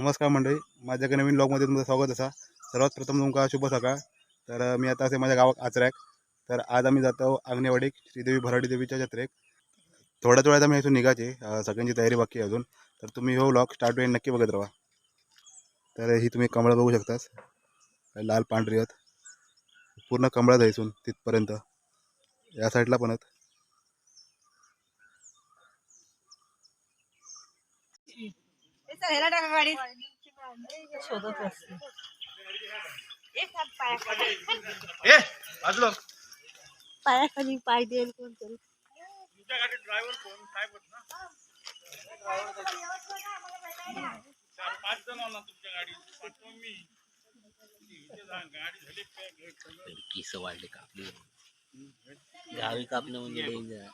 नमस्कार मंडळी, माझ्या नवीन ब्लॉगमध्ये तुमचं स्वागत असा. सर्वात प्रथम तुमका शुभ सकाळ. तर मी आता असे माझ्या गावात आचऱ्याक. तर आज आम्ही जातो आग्नेवाडीक श्रीदेवी भराडी देवीच्या जत्रेक. थोड्या वेळात आम्ही इथून निघायचे, सगळ्यांची तयारी बाकी आहे अजून. तर तुम्ही हो ब्लॉग स्टार्ट वेळ नक्की बघत राहा. तर ही तुम्ही कमळं बघू शकतास, लाल पांढरी आहेत, पूर्ण कमळात आहे इथून तिथपर्यंत. या साईडला पण आहेत. पायाखाली पाय देईल कोणतरी. केस वाढले कापले गावी कापणं म्हणजे डेंजर.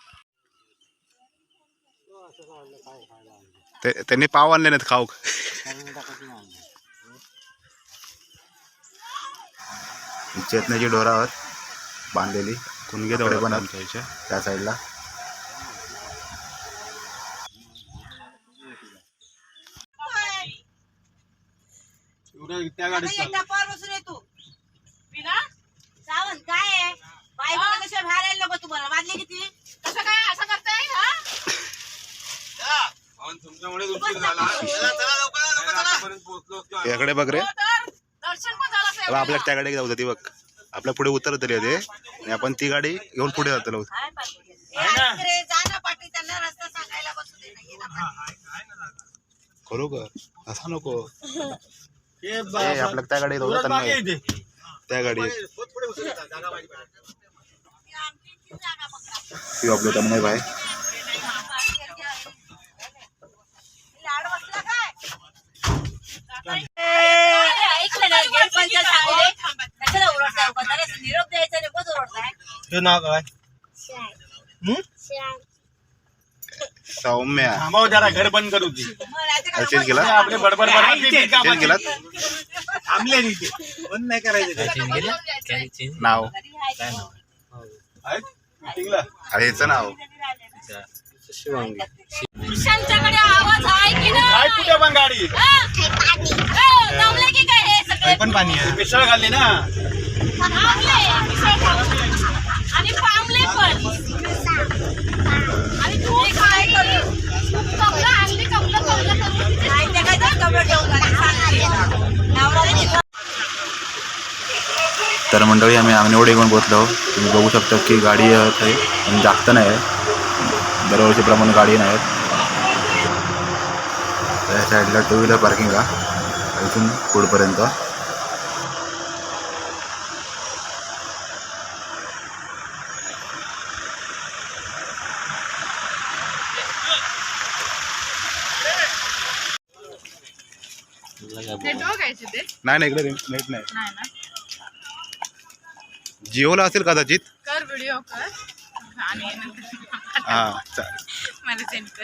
त्यांनी पाव आणले नाहीत खाऊक. चेतण्याची डोरावर बांधलेली कुणगे थोडे पण आमच्या इथे त्या साईडला. याकडे बघ रे, आपल्या त्या गाडी जाऊ ती बघ. आपल्या पुढे उतर तरी ते, आणि आपण ती गाडी घेऊन पुढे जातो. करू का असा नको, आपल्या त्या गाडी जाऊ त्या गाडी आपलं भाई. सौम्या जरा घर बंद करू चेंज केला आपले बडबड चेंज केला थांबले तिथे बंद नाही करायचं नाव मीटिंगला अरे याचं नाव पुरुषांच्याकडे आवाज आहे की काय कुठे पण गाडी जमले की काय हे सगळे पण पाणी आहे मिसळ खाल्ली ना आणि पामले पण. आणि तू काय करू कमला आणली कमला काय ते काय कमला घेऊन. तर मंडळी आम्ही आंगणेवाडी घेऊन पोहोचलो. तुम्ही बघू शकता की गाडी आहे पण जास्त नाही आहे, दरवर्षीप्रमाणे गाडी नाही आहेत. त्या साईडला टू व्हीलर पार्किंग आहे इथून पुढपर्यंत. नाही इकडे नेट नाही. जिओला असेल कदाचित. कर व्हिडिओ कर आणि हां चालेल. मला सेंड कर.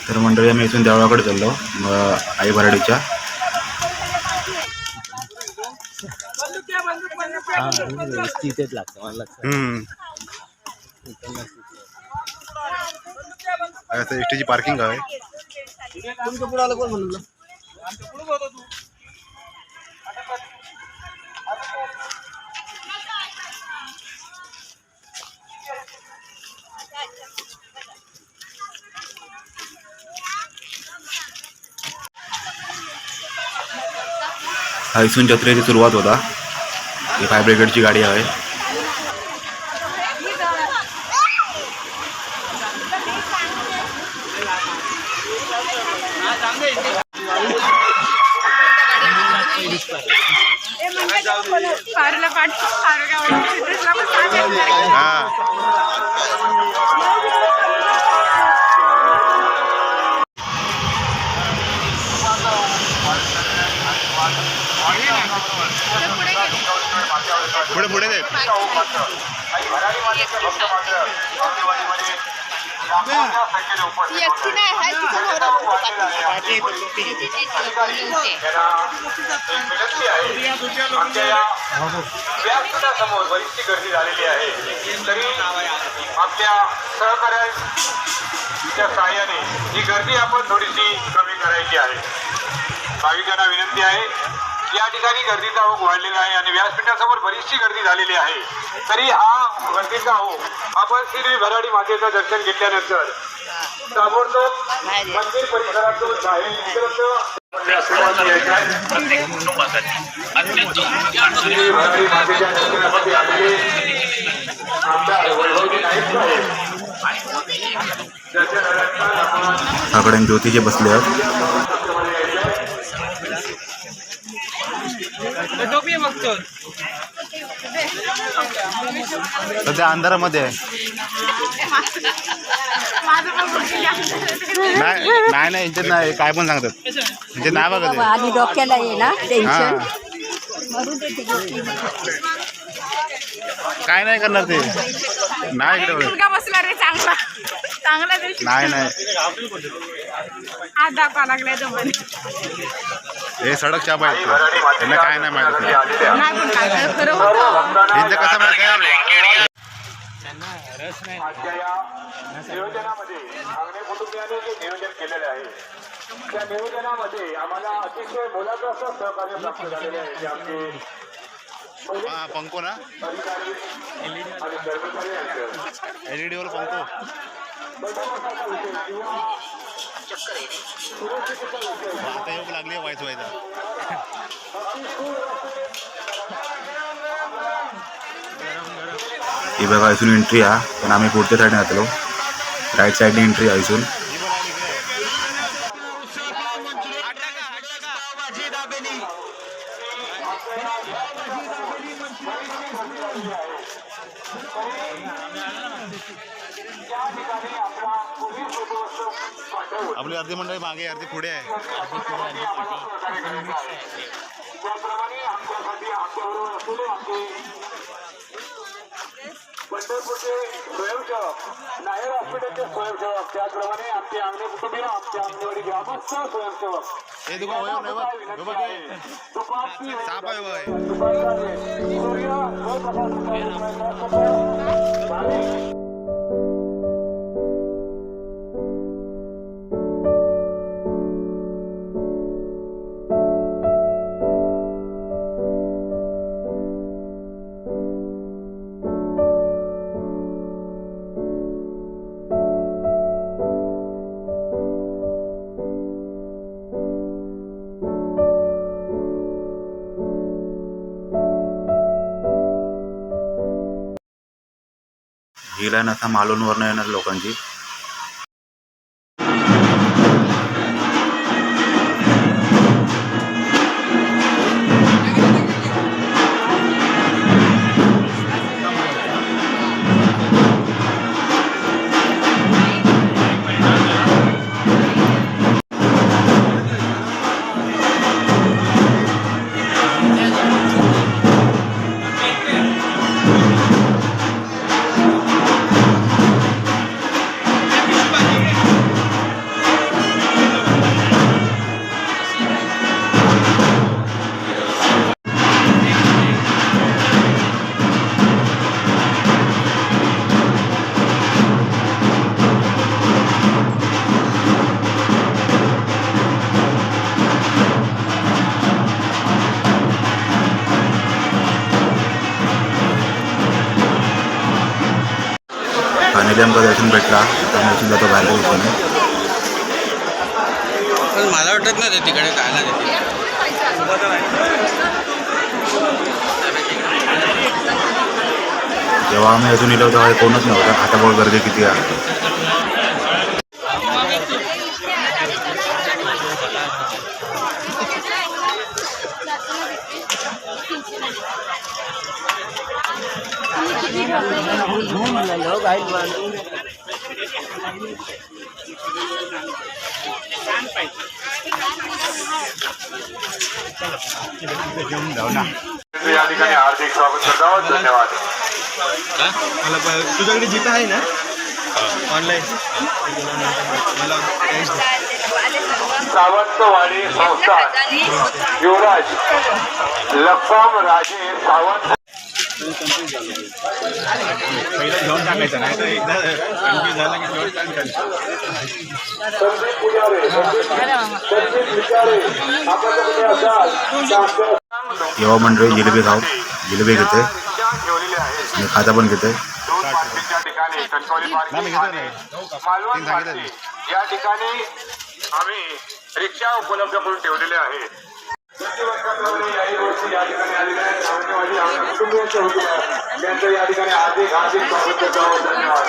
तर मंडळी आम्ही इथून देवळाकडे चाललो आई भराडीच्या. तिथेच लागतं मला एस टीची पार्किंग आहे. हा इथून जत्रेची सुरुवात होता. ही फायर ब्रिगेडची गाडी आहे. पुढे पुढे दे. ती एकटी नाही आहे तिचा नवरा व्यासपीठासमोर बरीचशी गर्दी झालेली आहे. तरी आपल्या सहकार्याच्या सहाय्याने ही गर्दी आपण थोडीशी कमी करायची आहे. भाविकांना विनंती आहे, या ठिकाणी गर्दीचा ओघ वाढलेला आहे आणि व्यासपीठासमोर बरीचशी गर्दी झालेली आहे. तरी हा गर्दीचा ओघ आपण श्री भराडी मातेचं दर्शन घेतल्यानंतर ताबडतोब मंदिर परिसरातून बाहेर निघत प्रत्येक कुटुंबासाठी अत्यंत श्री भराडी मातेच्या दर्शनासाठी आलेले आमदार वैभवजी नाईक साहेब आकडे ज्योती जे बसले आहेत सध्या अंधारामध्ये आहे. नाही यांच्यात नाही काय पण सांगतात म्हणजे नाही बघत आहे. आणि डोक्याला ये ना टेन्शन हा मरून देते गोष्टी. काय नाही करणार ते नाही इकडे बघत. मुलगा बसला रे चांगला चांगला दिवशी नाही हात दाखवा लागलाय जमाने हे सडक चाप आहेत त्यांना काय नाही माहिती नाही पण काय खरं होतं यांचं कसं माहिती आहे आजच्या या नियोजनामध्ये आंगणे कुटुंबियांनी जे नियोजन केलेले आहे त्या नियोजनामध्ये आम्हाला अतिशय मोलाचं असं सहकार्य प्राप्त झालेले आहे. ते आमचे हा पंखो ना अधिकारी आणि कर्मचारी आहेत. LED वर पंखो आता योग लागली व्हायचं व्हायचं ही बघा इथून एंट्री आहे पण आम्ही पुढच्या साईडने जातलो राईट साईडने एंट्री आहे इथून आपली अर्धी मंडळी मागे अर्धी पुढे आहे. त्याप्रमाणे आमच्यासाठी आमच्याबरोबर असलेले आमचे पंढरपूरचे स्वयंसेवक नायर हॉस्पिटलचे स्वयंसेवक त्याचप्रमाणे आमचे आंगणे कुटुंबीय आमच्या अंगणवाडी ग्रामस्थ स्वयंसेवक हे दुकान होय नाही बघ बघ दुपारची साप आहे बघ सूर्य ही लाईन आता मालवणवरनं येणार लोकांची. फायनली आमचं दर्शन भेटला त्यामुळे इथून जातो बाहेर दिवसाने. पण मला वाटत नाही तिकडे काय ना जेव्हा आम्ही अजून येलो तेव्हा कोणच नव्हतं. आता बघ गर्दी किती आहे. या ठिकाणी हार्दिक स्वागत करत आहोत. धन्यवाद. तुझ्याकडे जिथं आहे ना सावंतवाडी संस्थान युवराज लक्ष्मण राजे सावंत. पहिलं घेऊन टाकायचं नाही तर एकदा कन्फ्यूज झालं की घेऊन टाकायचं. येवा मंडळी जिलेबी खाऊ, जिलेबी घेते ठेवलेले आहेत. आणि खाजा पण घेते. दोन पार्किंगच्या ठिकाणी कणकवली पार्किंग आणि मालवण पार्किंग या ठिकाणी आम्ही रिक्षा उपलब्ध करून ठेवलेले आहेत. या ठिकाणी आलेले आहेत. सावंतवाडी आमच्या कुटुंबियांच्या वतीने त्यांचं या ठिकाणी हार्दिक हार्दिक स्वागत करतो आहोत. धन्यवाद.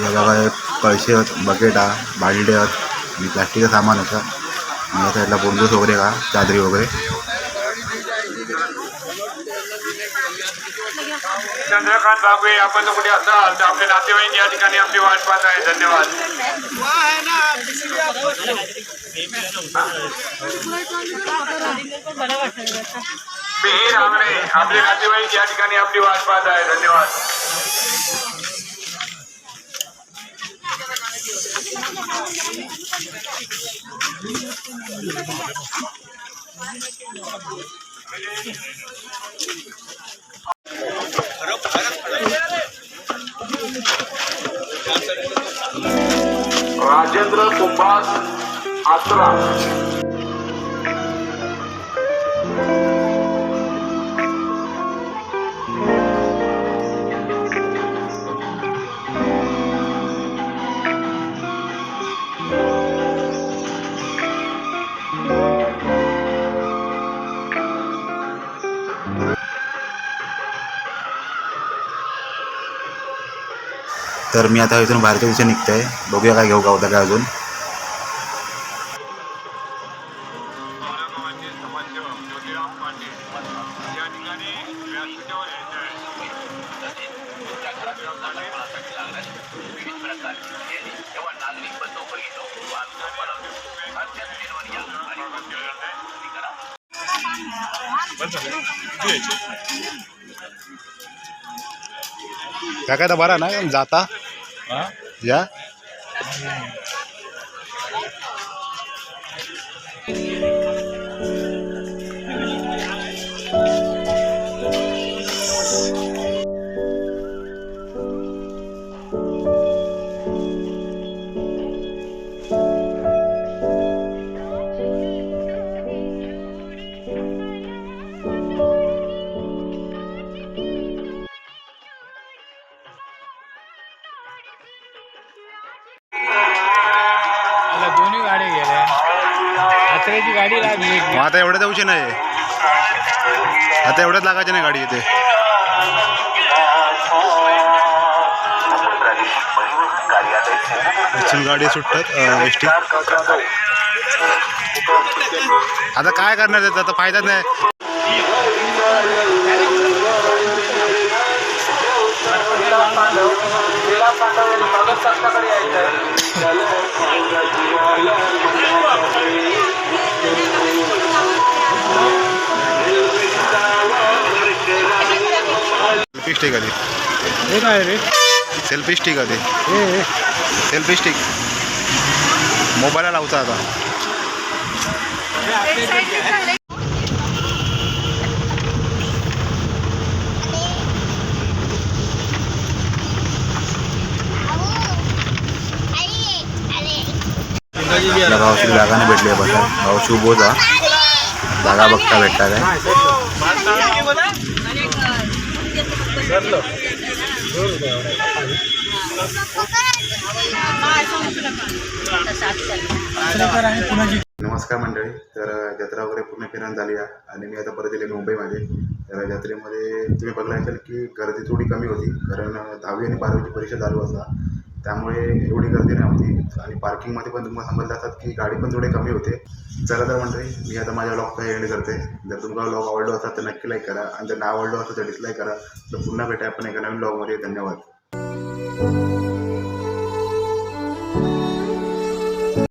या बघा एक कळशी आहेत, बकेट आहे, बालडे आहेत आणि प्लास्टिकचं सामान असं. आणि या साईडला बोंडूस वगैरे का चादरी वगैरे. चंद्रकांत बाबू आपण जर कुठे असाल तर आपले नातेवाईक या ठिकाणी आपली वाट पाहत आहे. धन्यवाद. मिहीर आंगणे आपले नातेवाईक या ठिकाणी आपली वाट पाहत आहे. धन्यवाद. राजेंद्र सुभाष आत्रा. तर मी आता इथून बाहेरच्या दिवशी निघतोय. बघूया काय घेऊ गावता काय अजून. काय काय तर बरा ना जाता या. दोन्ही गाडी गेल्या. आचऱ्याची गाडी लागली. मग आता एवढ्या जाऊची नाही, आता एवढ्याच लागायची नाही गाडी इथे. इथून गाडी सुटतात एस टी. आता काय करणार त्याचा आता फायदाच नाही. सेल्फी स्टिक आली. हे काय रे? सेल्फी स्टिक आली. सेल्फी स्टिक मोबाईलला लावता आता. आपल्या गावाची जागा नाही भेटली आहे. बसा गावची उभोचा जागा बघता भेटतात आहे. नमस्कार मंडळी. तर जत्रा वगैरे पूर्ण फिरून झाली आहे आणि मी आता परत येले मुंबईमध्ये. तर जत्रेमध्ये तुम्ही बघला असेल की गर्दी थोडी कमी होती, कारण 10वी आणि 12वीची परीक्षा चालू असता, त्यामुळे एवढी गर्दी नव्हती. आणि पार्किंगमध्ये पण तुम्हाला समजलं असतात की गाडी पण थोडे कमी होते. चला तर मंडळी, मी आता माझ्या व्लॉगचा एंड करते. जर तुम्हाला व्लॉग आवडलो असेल तर नक्की लाईक करा, आणि जर नाही आवडलो असेल तर डिसलाईक करा. तर पुन्हा भेटा आपण एका नवीन व्लॉगमध्ये. धन्यवाद.